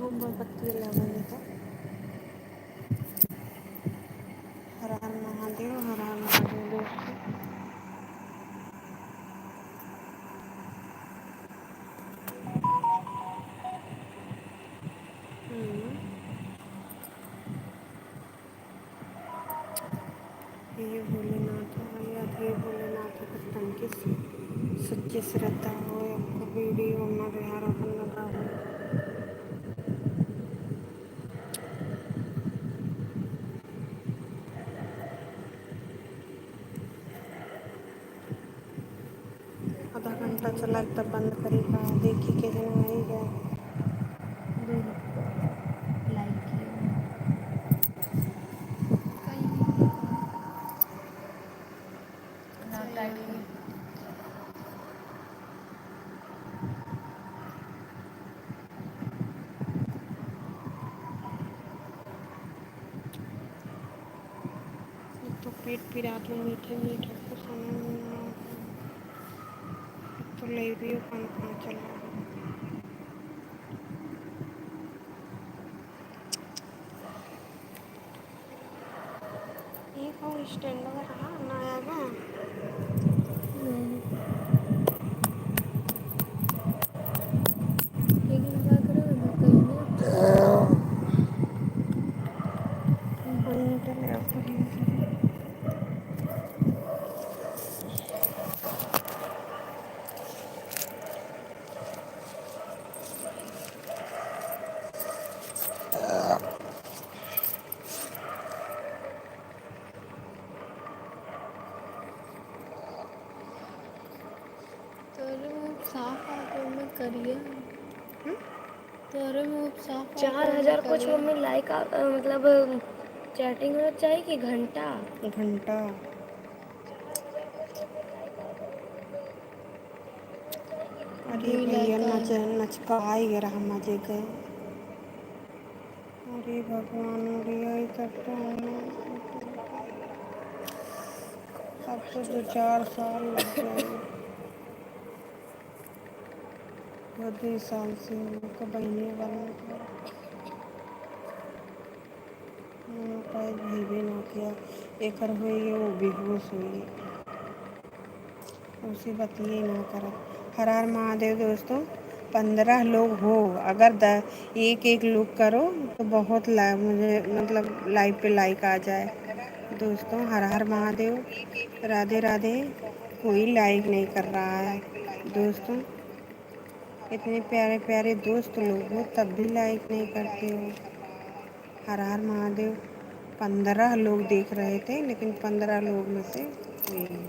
मोमबत्ती लगाने का। हर हर महादेव, हर हर महादेव दोस्तों। ये भोलेनाथ आया, हे भोलेनाथ को तनके सच्ची श्रद्धा हो, आपको वीडियो न बिहार अपन लगा हो। आधा घंटा चला तब बंद करेगा, देखी के जन आएगा। लाइक किया कहीं नहीं ना टाइट कर। तो पेट पिरात में मीठे मीठे को खाना तो ले भी कौन कहाँ चला है। एक और स्टैंड रहा नया गा। नहीं, लेकिन क्या करोगे ना कहीं नहीं अब तो चले अब तो धीरे धीरे। तोरे मुँह साफ आके में करिए। तोरे मुँह साफ आके 4000 कुछ करिए। मम्मी लाइक मतलब चैटिंग होना चाहिए कि घंटा। घंटा अरे 2 भैया लाइक नच आए। नचका ही रहा मजे के। अरे भगवान अरे तब तो अब तो 2-4 साल लग जाएंगे। 2 साल से हम लोग का बहने बनने का शायद भी ना किया। एक हुई वो बेहोश हुई, उसी बतिए ना कर। हर हर महादेव दोस्तों। 15 लोग हो, अगर एक एक लोग करो तो बहुत मुझे मतलब लाइव पे लाइक आ जाए दोस्तों। हर हर महादेव, राधे राधे। कोई लाइक नहीं कर रहा है दोस्तों। इतने प्यारे प्यारे दोस्त लोग हो तब भी लाइक नहीं करते हो। हर हर महादेव। 15 लोग देख रहे थे लेकिन 15 लोग में से कोई नहीं।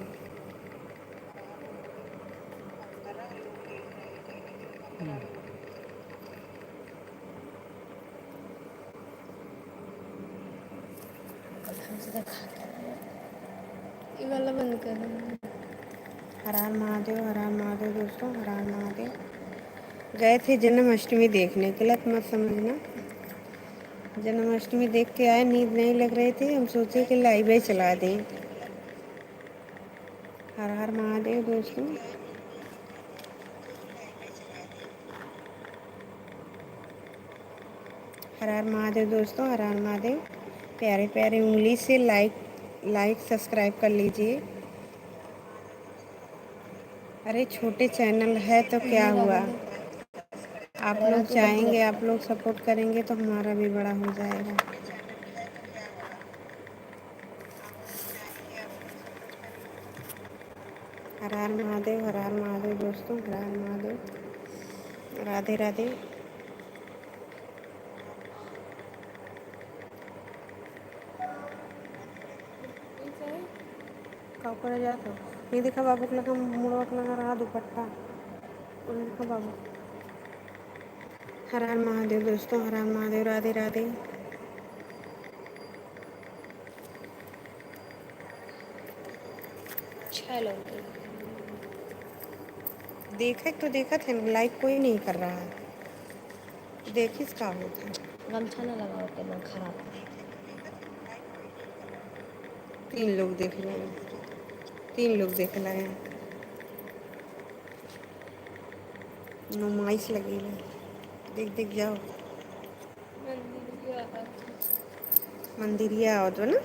ये वाला बंद कर देना। हर हर महादेव, हर हर महादेव दोस्तों, हर हर महादेव। गए थे जन्माष्टमी देखने, गलत मत समझना। जन्माष्टमी देख के आए, नींद नहीं लग रही थी, हम सोचे कि लाइव ही चला दें। हर हर महादेव दोस्तों। हर हर महादेव दोस्तों, हर हर महादेव। प्यारे प्यारे उंगली से लाइक सब्सक्राइब कर लीजिए। अरे छोटे चैनल है तो क्या मेरा हुआ, बोलो आप मेरा लोग तो बंद चाहेंगे, कर। आप लोग सपोर्ट करेंगे तो हमारा भी बड़ा हो जाएगा। हर हर महादेव, हर हर महादेव दोस्तों, हर हर महादेव। राधे राधे। का करे जात हो? ये देखा बाबू के लगा मुड़वा के लगा रहा दुपट्टा। और देखा बाबू। हर हर महादेव दोस्तों, हर हर महादेव, राधे राधे। चलो देखे तो देखा थे, लाइक कोई नहीं कर रहा है। देखिस का होता है। गमछा ना लगाओ के ना खराब। 3 लोग देख रहे हैं, 3 लोग देख रहे हैं। नुमाइश लगी है, देख देख जाओ। मंदिर ये आओ तो ना।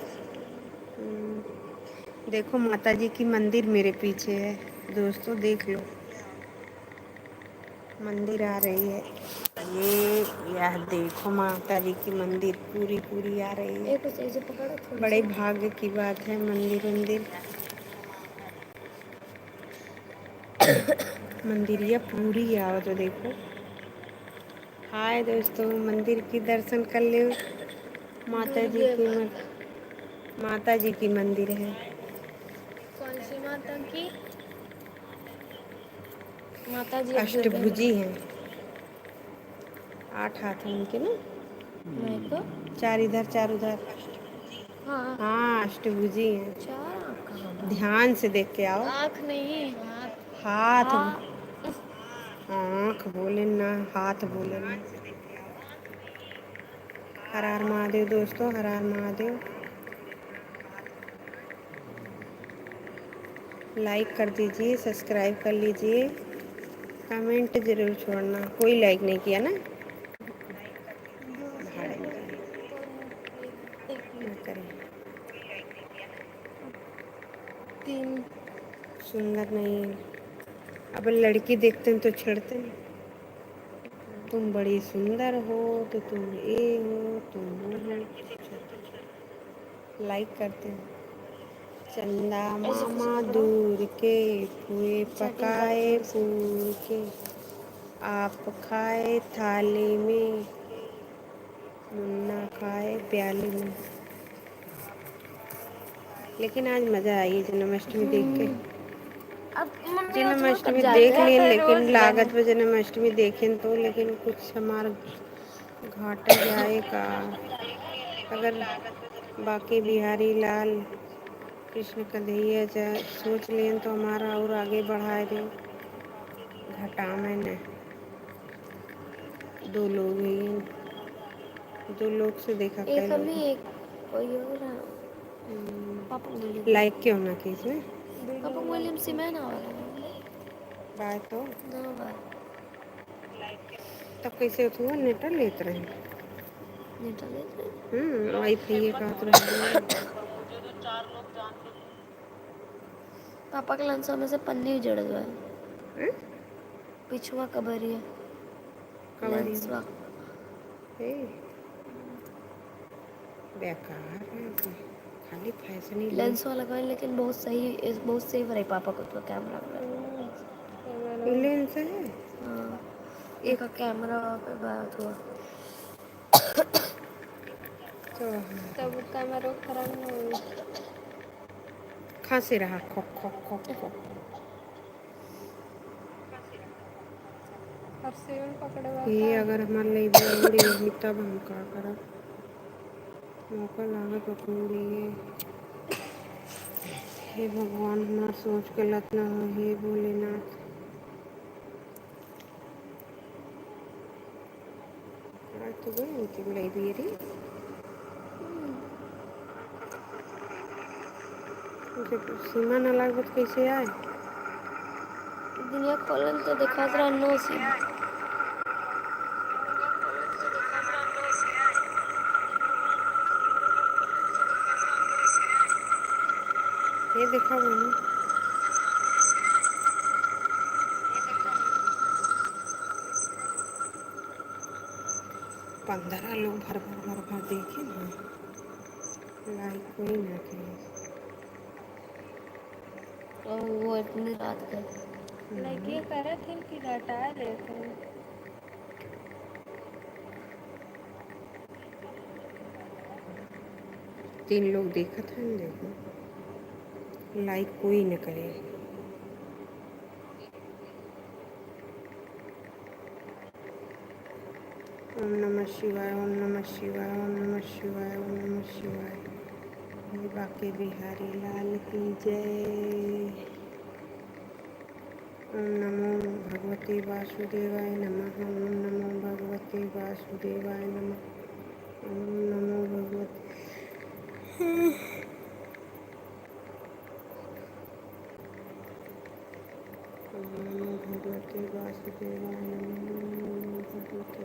देखो माता जी की मंदिर मेरे पीछे है दोस्तों, देख लो मंदिर आ रही है। ये यह देखो माता जी की मंदिर पूरी पूरी आ रही है। एक को सही से पकड़ो थोड़ी बड़े सी। भाग्य की बात है, मंदिर मंदिर मंदिरिया पूरी आओ तो देखो। हाय दोस्तों, मंदिर की दर्शन कर ले। माता जी दुर्गे की माता। माता जी की मंदिर है। कौन सी माता की? माता जी अब दुर्गा अष्टभुजी माता। हैं, 8 हाथ हैं उनके ना, नहीं तो। 4 इधर 4 उधर। हाँ। हाँ अष्टभुजी हैं। 4 आँख कहाँ बा? ध्यान से देख के आओ। आँख नहीं, हाथ। हाथ, हाँ। आँख बोले ना, हाथ बोले ना। हर हर महादेव दोस्तों, हर हर महादेव। लाइक कर दीजिए, सब्सक्राइब कर लीजिए, कमेंट जरूर छोड़ना। कोई लाइक नहीं किया ना? दूसरे भाड़े को में एक ना मिनट। करें। 3। सुंदर नहीं है। अब लड़की देखते हैं तो छेड़ते हैं। तुम बड़ी सुंदर हो तो तुम ये हो, तुम वो हो। लाइक करते हैं। चंदा ऐसे कैसे मामा पकड़ो? दूर के, पुए चैटिंग करो पकाए थोड़ी सी। पूर के, आप खाए थाली में, मुन्ना खाए प्याली में। लेकिन आज मज़ा आई जन्माष्टमी देख के। अब मम्मी उसमें कब जन्माष्टमी जाते देख लिए हैं लेकिन रोज बने। लागत में जन्माष्टमी देखें तो, लेकिन कुछ हमारा घाटा जाएगा अगर बाकी बिहारी लाल कृष्ण कन्हैया सोच लें तो हमारा और आगे बढ़ाए दे। घटा मैंने 2 लोग हैं, 2 लोग से देखा कई एक हम ही, लोग। एक कोई और है। पापा विलियम। लाइक क्यों ना की इसमें? पापा विलियम सी मैं ना वाला है। बाय तो ना बाय। तब कैसे हुआ नेटा लेते रहे। नेटा लेते हैं। वाईफाई का तो रहे। पापा के लंच में से पन्नी उजड़ गया। हैं? पिछुआ कबरिया। कवरी लेंसवा। ए बेकार है ये, खाली फैशन ही लेंस लोग। वाला लगाए लेकिन बहुत सही, बहुत सेफ रही पापा को तो कैमरा लेंस है। हाँ। एक एक कैमरा पे बात हुआ। तो तब कैमरा खराब ना हुई। खांसी रहा खोक खोक खोक खोक। और सेवन पकड़वा ये का। अगर हमारे लिए उड़ी हुई तब हम का करब। मौका लागत उड़िए। हे भगवान हमार सोच गलत ना हो, हे भोलेनाथ। आज तो गई उनकी लाइब्रेरी। जब सीमा ना लागत कैसे आए? दुनिया खोलन तो दिखा रहा नो सिम। ये देखा मैंने। 15 लोग भर भर भर भर देखे ना, लाइक कोई ना करे। और वो इतनी रात का। लाइक ये करे थे कि घटा लेते हैं। 3 लोग देखा था न, देखो लाइक कोई न करे। ओम नमः शिवाय, ओम नमः शिवाय, ओम नमः शिवाय, ओम नमः शिवाय। ये बाके बिहारी लाल की जय। ओम नमो भगवते वासुदेवाय नमः, ओम नमो भगवते वासुदेवाय नमः, ओम नमो भगवते। ओम नमो भगवते वासुदेवाय नमः, ओम नमो भगवते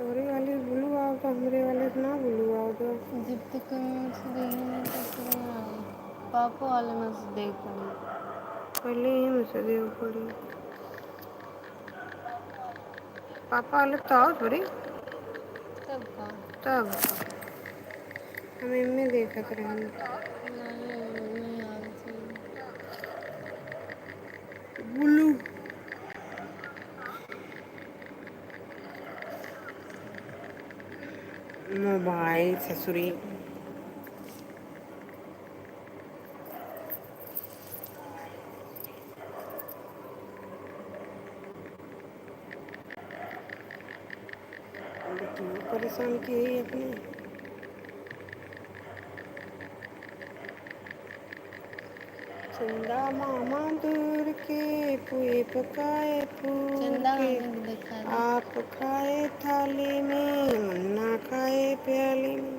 तोरे वाली ब्लू आओ तो हमरे वाले से ना ब्लू आओ तो जब तक मुझसे देखी नहीं तब तक नहीं आई। पापा वाले में से देख पड़ी। पहले ही मुझसे देव पड़ी। पापा वाले तो आओ थोड़ी तब का तब हम इनमें देखत रहे नहीं नहीं आई थी। ब्लू मोबाइल ससुरी क्यों परेशान किए ही अपने चंदा मामा दूर के पुए पकाए फूल चंदा के मामी को दिखा दे। आप खाए थाली में मुन्ना खाए प्याली में।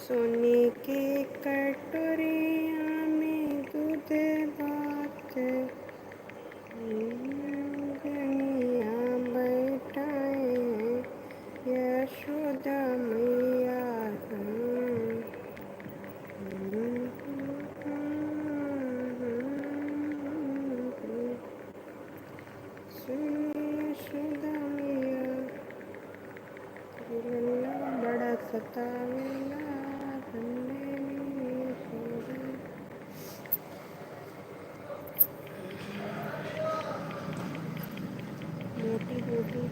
सोने के कटोरिया में दूध बात गनिया बैठाए यशोदा मैया सुनिए यशोदा मैया लल्ला बड़ा सतावेला बंदे में यशोदा। मोटी मोटी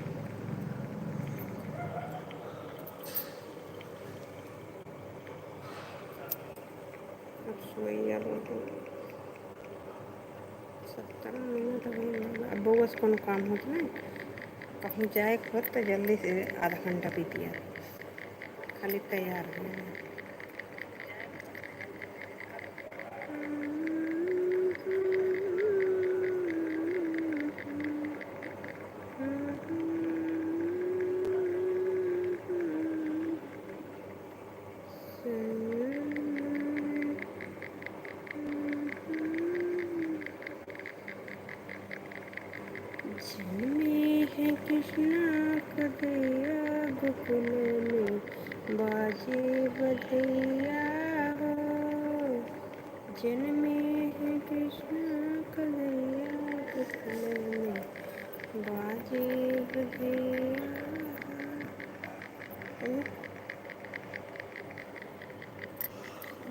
अब सोइया मोटी 17 मिनट हो गए। अब बस कोनो काम होत नहीं कहूँ जाए खुद तो जल्दी से आधा घंटा बीतिया खाली तैयार हो जन्मे है कृष्णा कन्हैया गोकुल में बाजे बधैया हो। जन्मे है कृष्णा कन्हैया गोकुल में बाजे बधैया हो।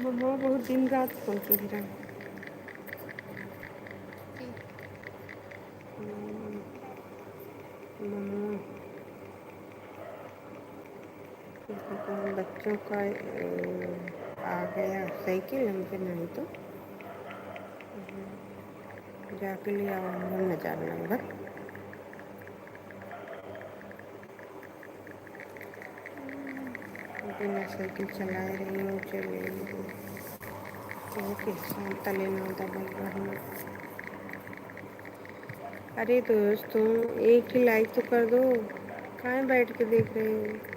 मम्मा बहुत दिन रात फोन की रहा मम्मा बच्चों का आ गया साइकिल हम पे नहीं तो जाके ले आओ हम न जाने नंबर बिना साइकिल चलाए रही हूँ चले ओके शाम तले ना दबा। अरे दोस्तों एक ही लाइक तो कर दो कहाँ बैठ के देख रहे हो।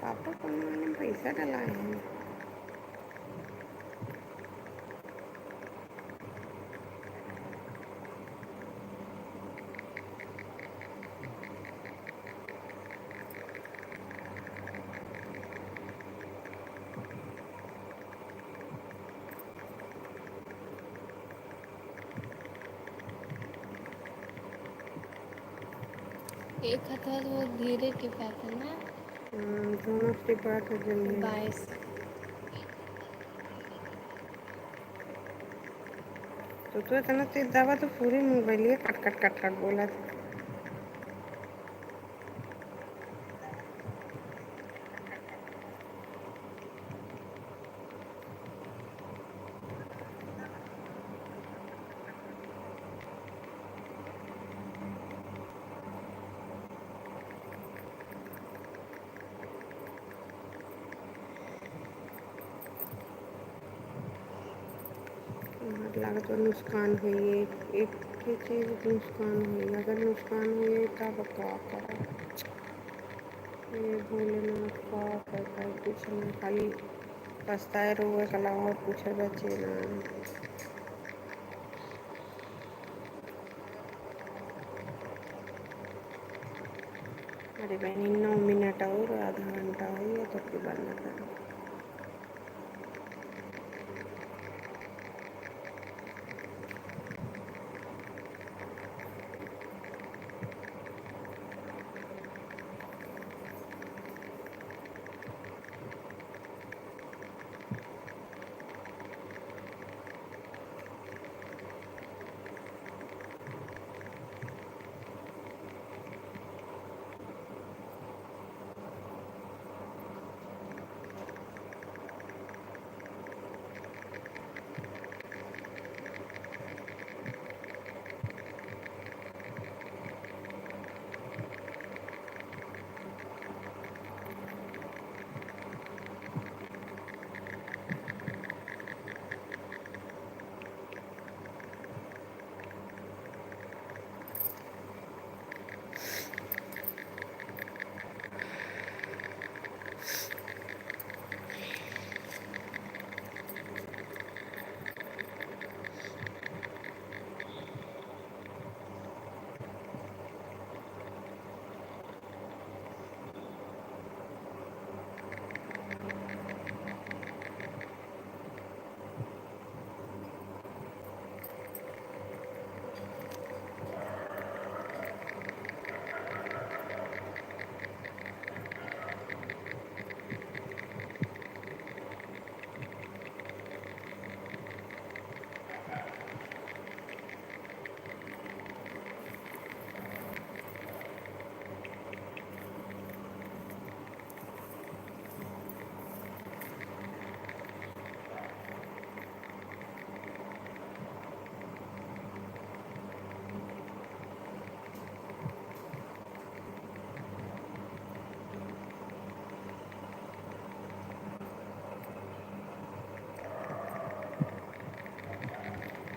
पापा को मैंने पैसा डलाए हैं। एक हथवा तो बहुत धीरे टिपाता ना। दोनों से बात हो जल्दी 22 तो इतना तेज दबा तो पूरी mobile cut cut cut cut बोला था। लागत तो नुकसान है ये एक ही चीज़ नुकसान है अगर नुकसान हुए तब क्या करा ये भोलेनाथ का करता है कुछ नहीं खाली पछताए रोए कला और कुछ बचे ना अरे बहनी 9 मिनट और आधा घंटा हो गया तो फिर बंद करो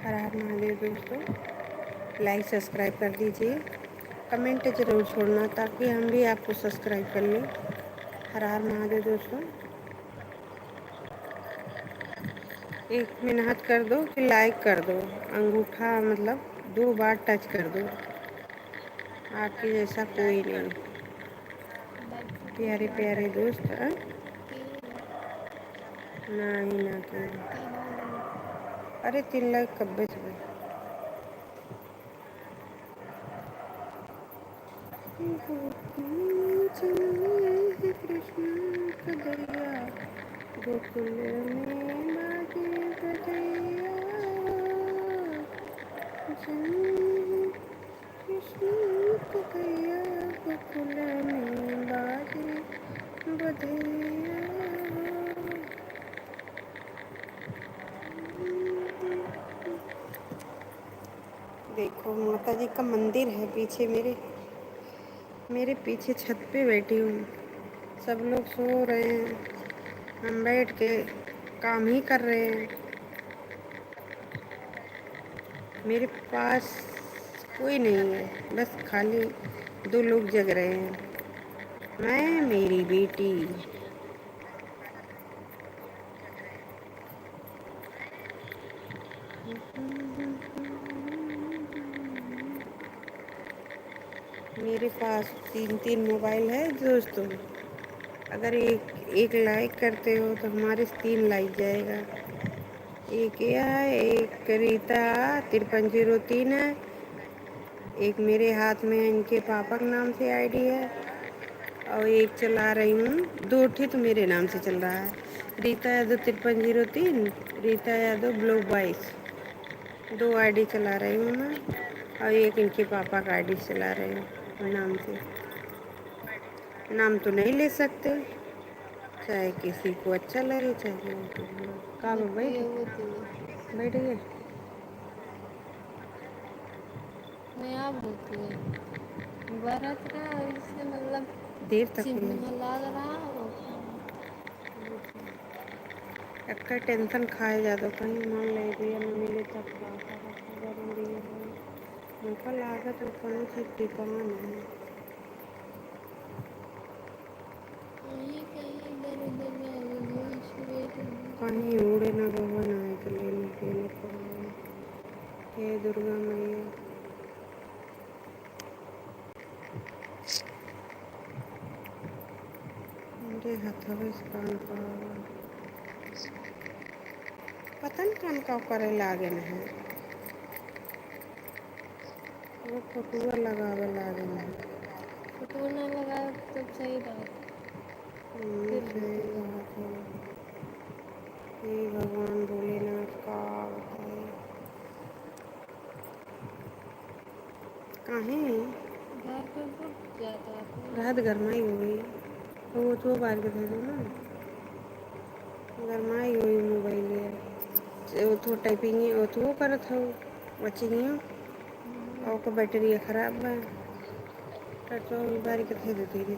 हर हर महादेव दोस्तों लाइक सब्सक्राइब कर दीजिए कमेंट ज़रूर छोड़ना ताकि हम भी आपको सब्सक्राइब कर लें हर हर महादेव दोस्तों एक मेहनत कर दो फिर लाइक कर दो अंगूठा मतलब 2 बार टच कर दो आपके जैसा कोई नहीं बैक टू प्यारे प्यारे दोस्त तीन नहीं ना कि 3 हो गए। अरे 3 लाख कब बच गए कृष्ण कदैया गोकुल में बाजे बजैया कृष्ण कदैया गोकुल में बाजे बजैया देखो माता जी का मंदिर है पीछे मेरे पीछे छत पे बैठी हूँ सब लोग सो रहे हैं हम बैठ के काम ही कर रहे हैं मेरे पास कोई नहीं है बस खाली 2 लोग जग रहे हैं मैं मेरी बेटी मेरे पास 3 मोबाइल है दोस्तों अगर एक लाइक करते हो तो हमारे 3 लाइक जाएगा एक यह है एक रीता 5303 है एक मेरे हाथ में इनके पापा के नाम से आईडी है और एक चला रही हूँ 2 तो मेरे नाम से चल रहा है रीता यादव 5303 रीता यादव ब्लॉग 22 2 आईडी चला रही हूँ मैं और एक इनके पापा का आईडी चला रही हूँ नाम से नाम तो नहीं ले सकते चाहे किसी को अच्छा लगे चाहे का बत्ती बैठ होती है बैठ गए मैं आप होती है बरत रहा इससे मतलब देर तक चिन्ह हुई लग रहा और एक टेंशन खाए जादो कहीं मान ले दिया न मिले तब का जरूरी है उनका लागत और कौन सी ठिकाना है। वही कहीं इधर उधर भागल हो इसलिए तो कहीं उड़े न गवन आए तो लेने के लिए पड़े। हे दुर्गा मैया मेरे हथवे से कान का पता नहीं कान का करे लागे न है वो फोटुआ लगावे लागे न है। फोटो ना लगा तब सही रहा फिर सही होते हैं। बात है। हे भगवान भोलेनाथ का बताए काहे घर पे फुट जाता है रात गरमाई हुई वो बार के दे दो ना गरमाई हुई मोबाइल है वो तो टाइपिंग वो तो करत हो बचिनियो और का बैटरी खराब बा तो बारी के दे देती है।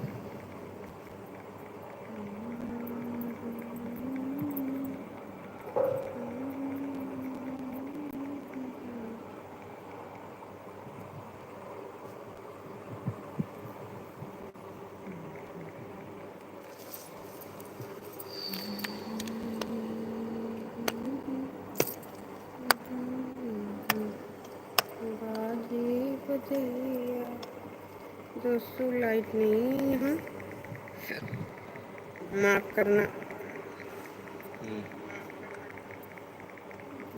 बाजी बजैया दोस्तों लाइट नहीं है माफ करना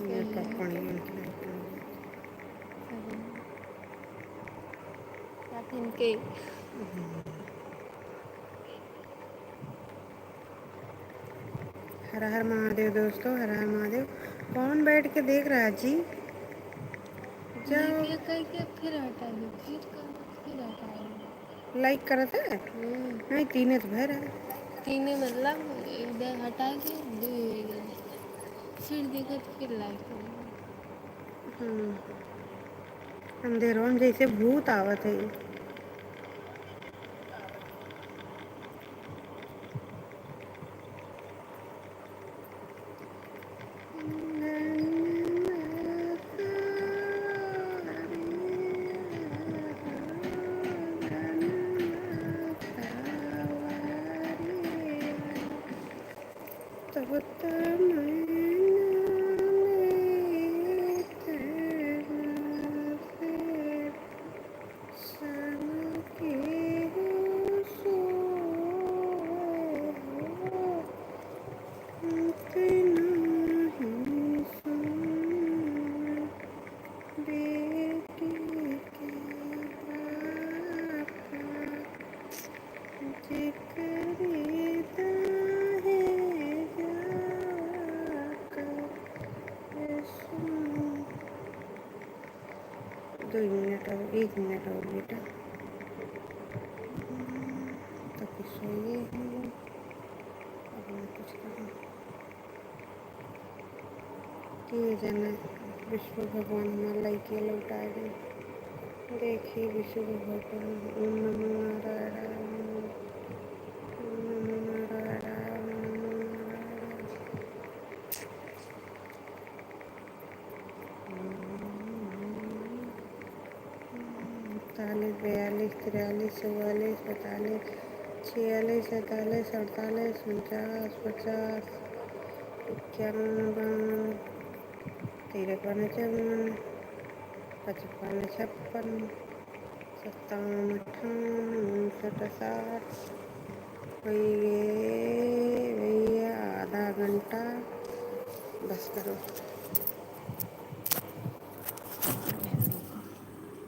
ये सही है पानी सही है रातिन के हर हर महादेव दोस्तों हर हर महादेव कौन बैठ के देख रहा है जी जाओ देखिए कह के फिर हटा दो फिर हटा दो लाइक करत है नहीं तीन तो भर है तीन मतलब इधर हटा के दो इधर फिर देखो तो फिर लाइक करेगा अंधेरों में जैसे भूत आवत है तब बेटी के पापा जिक्र है जाकर सुन 2 मिनट और 1 मिनट और बेटा तो कुछ सोइए अब मैं कुछ करूँ कि जाना विष्णु भगवान हमारा लाइके लौटा दे देखिए विष्णु भगवान ओम नमो नारायण ओम नमो नारायण ओम नमो नारायण 41 42 43 44 45 46 47 48 49 50 51 52 53 54 55 56 57 58 59 60 भैया आधा घंटा बस करो।